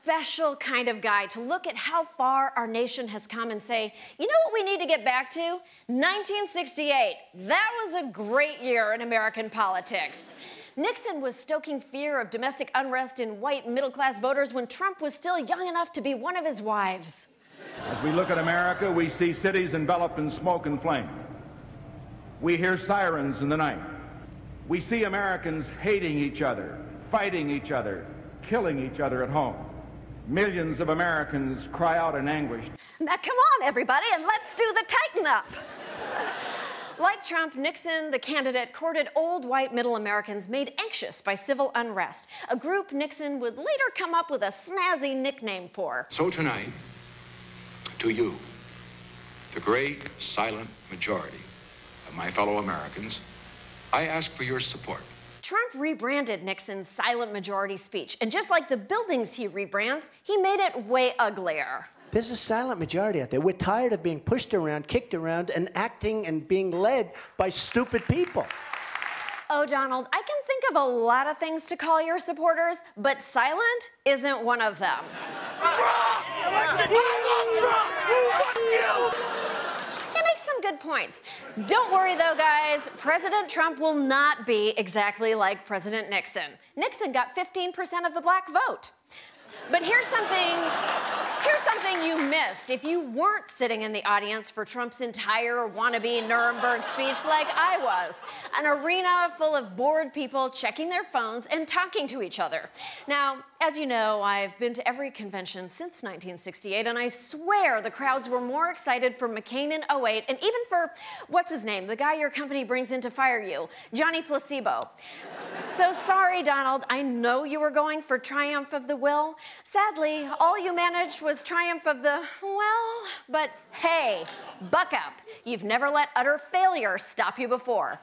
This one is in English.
special kind of guy to look at how far our nation has come and say, you know what we need to get back to? 1968. That was a great year in American politics. Nixon was stoking fear of domestic unrest in white middle-class voters when Trump was still young enough to be one of his wives. As we look at America, we see cities enveloped in smoke and flame. We hear sirens in the night. We see Americans hating each other, fighting each other, killing each other at home. Millions of Americans cry out in anguish. Now come on, everybody, and let's do the tighten up. Like Trump, Nixon, the candidate, courted old white middle Americans made anxious by civil unrest, a group Nixon would later come up with a snazzy nickname for. So tonight, to you, the great silent majority of my fellow Americans, I ask for your support. Trump rebranded Nixon's silent majority speech, and just like the buildings he rebrands, he made it way uglier. There's a silent majority out there. We're tired of being pushed around, kicked around, and acting and being led by stupid people. Oh, Donald, I can think of a lot of things to call your supporters, but silent isn't one of them. Trump! I love Trump! He makes some good points. Don't worry, though, guys. President Trump will not be exactly like President Nixon. Nixon got 15% of the black vote. But here's something you missed. If you weren't sitting in the audience for Trump's entire wannabe Nuremberg speech like I was, an arena full of bored people checking their phones and talking to each other. Now, as you know, I've been to every convention since 1968, and I swear the crowds were more excited for McCain in '08, and even for, what's his name, the guy your company brings in to fire you, Johnny Placebo. So sorry, Donald, I know you were going for triumph of the will. Sadly, all you managed was triumph of the, well, but hey, buck up. You've never let utter failure stop you before.